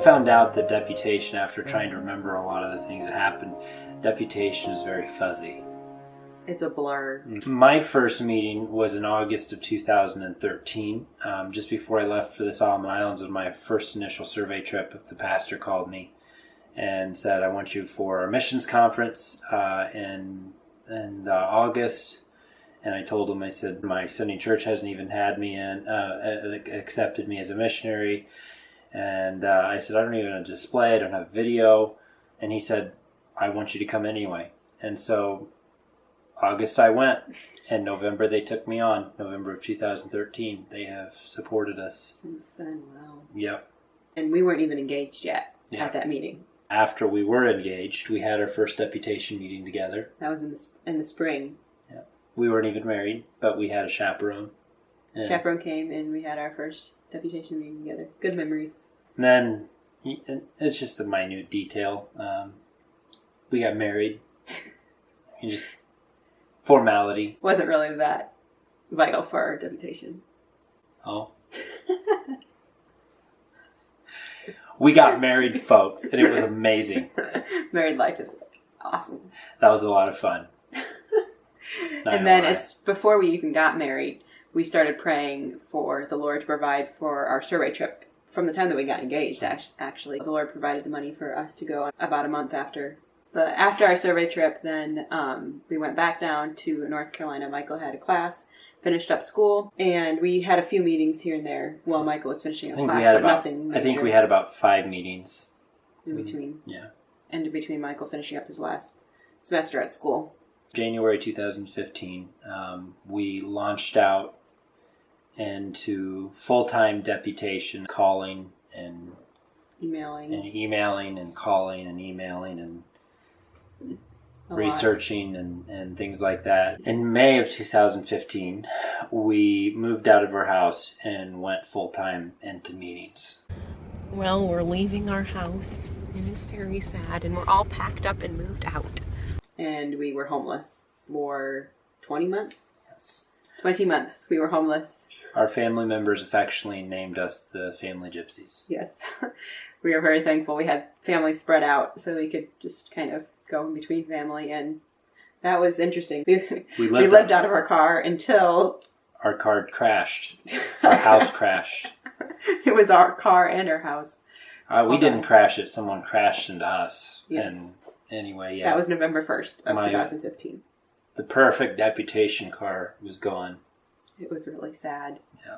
found out that deputation, after trying to remember a lot of the things that happened, deputation is very fuzzy. It's a blur. My first meeting was in August of 2013. Just before I left for the Solomon Islands on my first initial survey trip, the pastor called me and said, I want you for our missions conference in August. And I told him, I said, my sending church hasn't even had me in, accepted me as a missionary. And I said, I don't even have a display, I don't have video. And he said, I want you to come anyway. And so August I went, and November they took me on. November of 2013. They have supported us. Since then, wow. Yep. And we weren't even engaged yet at that meeting. After we were engaged, we had our first deputation meeting together. That was in the spring. Yeah. We weren't even married, but we had a chaperone. And Chaperone came, and we had our first deputation meeting together. Good memories. And then, it's just a minute detail. We got married. Just formality. Wasn't really that vital for our deputation. Oh. We got married, folks, and it was amazing. Married life is awesome. That was a lot of fun. And then before we even got married, we started praying for the Lord to provide for our survey trip. From the time that we got engaged, actually, the Lord provided the money for us to go about a month after. But after our survey trip, then we went back down to North Carolina. Michael had a class, finished up school, and we had a few meetings here and there while Michael was finishing up class, but nothing major. I think we had about 5 meetings. In between. Yeah. And in between Michael finishing up his last semester at school. January 2015, we launched out into full-time deputation, calling and emailing and calling and emailing and researching and things like that. In May of 2015, we moved out of our house and went full-time into meetings. Well, we're leaving our house, and it's very sad, and we're all packed up and moved out. And we were homeless for 20 months? Yes. 20 months we were homeless. Our family members affectionately named us the Family Gypsies. Yes. We were very thankful. We had family spread out so we could just kind of go in between family, and that was interesting. We lived out of our car until our car crashed. Our house crashed. It was our car and our house. We didn't crash it. Someone crashed into us. Yes. And anyway, That was November 1st of 2015. The perfect deputation car was gone. It was really sad. Yeah.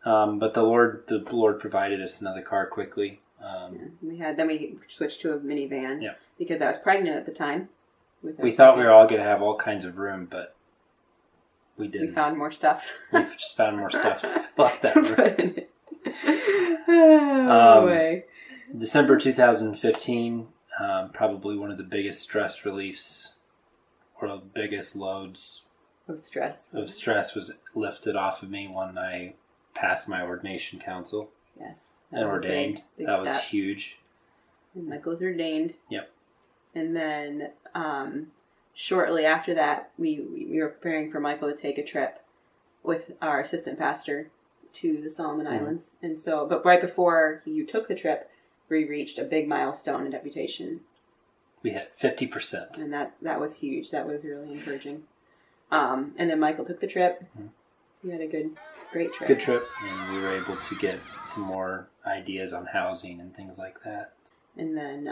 But the Lord provided us another car quickly. We switched to a minivan. Yeah. Because I was pregnant at the time. We thought we were all going to have all kinds of room, but we didn't. We found more stuff. We just found more stuff to fill out that room. Anyway. December 2015, probably one of the biggest stress reliefs, or the biggest loads of stress was lifted off of me when I passed my ordination council. Yes. And ordained. That was huge. And Michael was ordained. Yep. And then shortly after that, we were preparing for Michael to take a trip with our assistant pastor to the Solomon Islands. And so, but right before you took the trip, we reached a big milestone in deputation. We hit 50%. And that was huge. That was really encouraging. And then Michael took the trip. Mm-hmm. We had a great trip. Good trip. And we were able to get some more ideas on housing and things like that. And then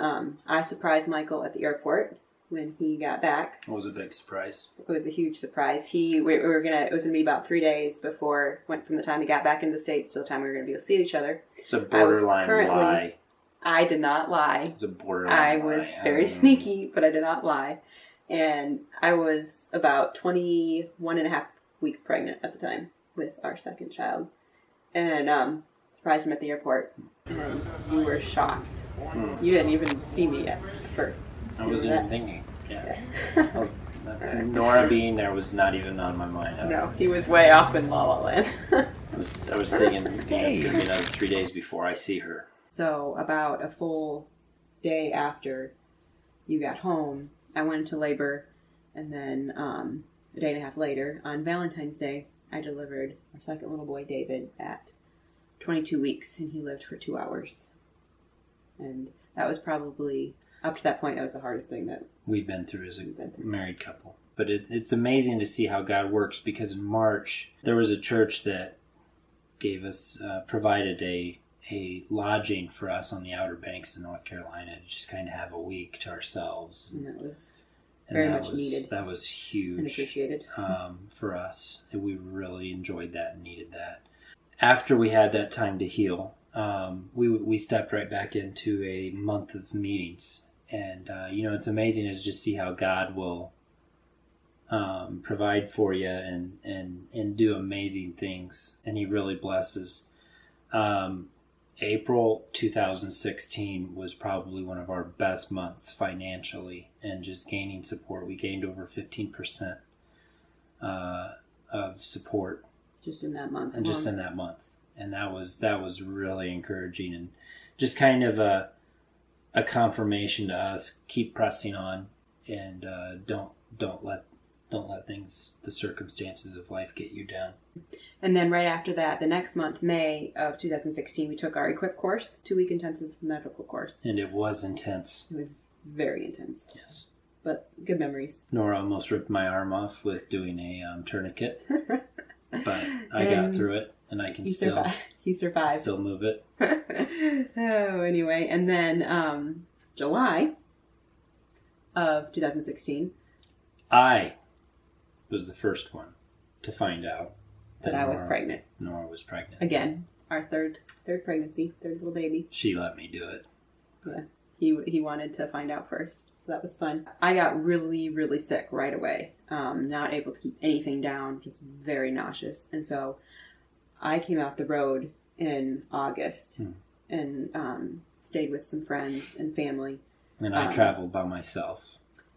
I surprised Michael at the airport when he got back. It was a big surprise. It was a huge surprise. It was gonna be about 3 days from the time he got back into the States till the time we were gonna be able to see each other. It's a borderline lie. I did not lie. It's a borderline lie. I was very sneaky, but I did not lie. And I was about 21 and a half weeks pregnant at the time with our second child. And surprised him at the airport. And you were shocked. You didn't even see me at first. I wasn't even thinking. Yeah. Nora being there was not even on my mind. No, he was way off in La La Land. I was thinking it's going to be another 3 days before I see her. So about a full day after you got home, I went into labor, and then a day and a half later, on Valentine's Day, I delivered our second little boy, David, at 22 weeks, and he lived for 2 hours. And that was probably, up to that point, that was the hardest thing that we've been through as a married couple. But it's amazing to see how God works, because in March, there was a church that gave us, provided a lodging for us on the Outer Banks in North Carolina to just kind of have a week to ourselves. And that was very much needed. That was huge. And appreciated. For us. We really enjoyed that and needed that. After we had that time to heal, we stepped right back into a month of meetings. And, it's amazing to just see how God will provide for you and do amazing things. And he really blesses. April 2016 was probably one of our best months financially and just gaining support. We gained over 15% of support. Just in that month. And just in that month. And that was really encouraging and just kind of a confirmation to us. Keep pressing on and don't let things, the circumstances of life, get you down. And then right after that, the next month, May of 2016, we took our Equip course, 2-week intensive medical course. And it was intense. It was very intense. Yes. But good memories. Nora almost ripped my arm off with doing a tourniquet. But I got through it, and I can You survived. Still move it. Oh, anyway. And then July of 2016. I was the first one to find out that I was pregnant. Nora was pregnant. Again, our third pregnancy, third little baby. She let me do it. Yeah, he wanted to find out first, so that was fun. I got really, really sick right away. Not able to keep anything down, just very nauseous. And so I came out the road in August and stayed with some friends and family. And I traveled by myself.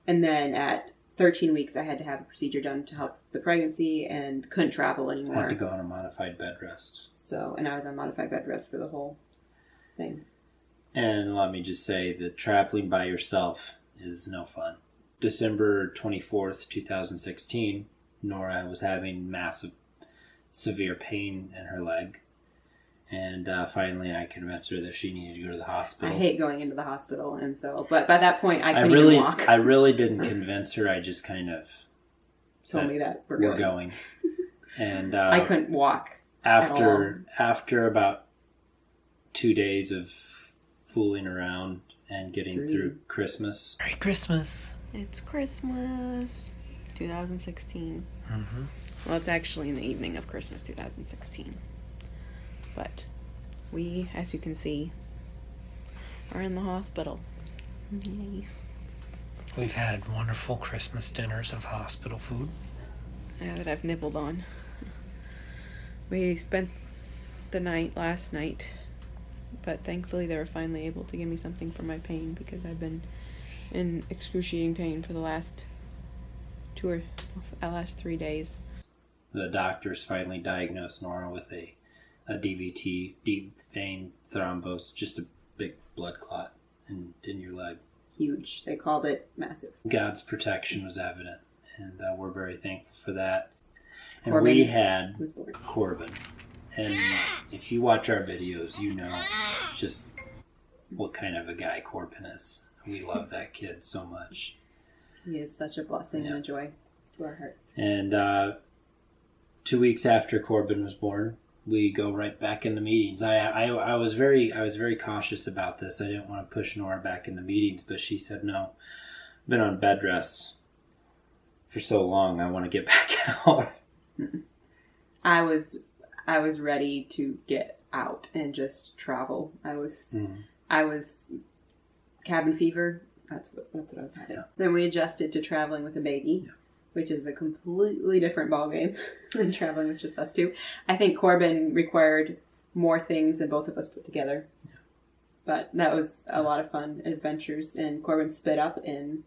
And then at 13 weeks, I had to have a procedure done to help the pregnancy and couldn't travel anymore. I had to go on a modified bed rest. So, and I was on modified bed rest for the whole thing. And let me just say that traveling by yourself is no fun. December 24th, 2016, Nora was having massive, severe pain in her leg. And finally, I convinced her that she needed to go to the hospital. I hate going into the hospital, and so, but by that point, I couldn't even walk. I really didn't convince her. I just kind of told me that we're going. And I couldn't walk. After about 2 days of fooling around and getting through Christmas. Merry Christmas! It's Christmas, 2016. Mm-hmm. Well, it's actually in the evening of Christmas, 2016. But we, as you can see, are in the hospital. Yay. We've had wonderful Christmas dinners of hospital food. Yeah, that I've nibbled on. We spent the night last night, but thankfully they were finally able to give me something for my pain because I've been in excruciating pain for the last 3 days. The doctors finally diagnosed Nora with a DVT, deep vein thrombosis, just a big blood clot in your leg. Huge. They called it massive. God's protection was evident, and we're very thankful for that. And Corbin we had Corbin. And if you watch our videos, you know just what kind of a guy Corbin is. We love that kid so much. He is such a blessing and a joy to our hearts. And 2 weeks after Corbin was born, we go right back into meetings. I was very cautious about this. I didn't want to push Nora back into meetings, but she said, no, I've been on bed rest for so long. I want to get back out. I was ready to get out and just travel. I was cabin fever. That's what I was having. Yeah. Then we adjusted to traveling with a baby. Yeah. Which is a completely different ballgame than traveling with just us two. I think Corbin required more things than both of us put together. Yeah. But that was a lot of fun adventures, and Corbin split up in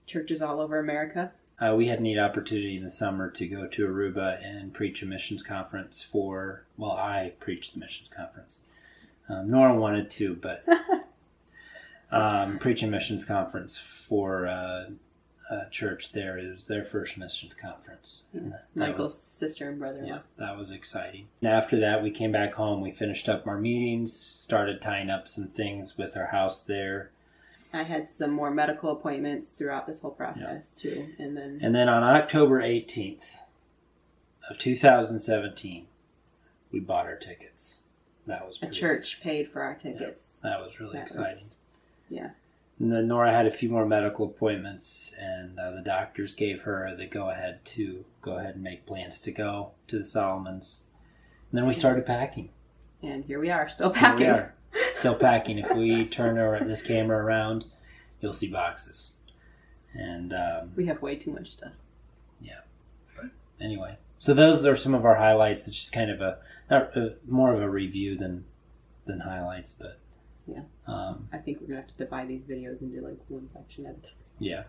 churches all over America. We had a neat opportunity in the summer to go to Aruba and preach a missions conference I preached the missions conference. Nora wanted to, but preach a missions conference for church there. It was their first mission conference. And Michael's sister and brother-in-law. Yeah, that was exciting. And after that, we came back home. We finished up our meetings, started tying up some things with our house there. I had some more medical appointments throughout this whole process, too. And then on October 18th of 2017, we bought our tickets. That was a church paid for our tickets. Yeah, that was really exciting. Yeah. And then Nora had a few more medical appointments, and the doctors gave her the go-ahead to go ahead and make plans to go to the Solomons. And then we started packing. And here we are, still packing. Here we are, still packing. If we turn this camera around, you'll see boxes. And we have way too much stuff. Yeah. But anyway, so those are some of our highlights. It's just kind of more of a review than highlights, but. Yeah. I think we're going to have to divide these videos into like one section at a time. Yeah.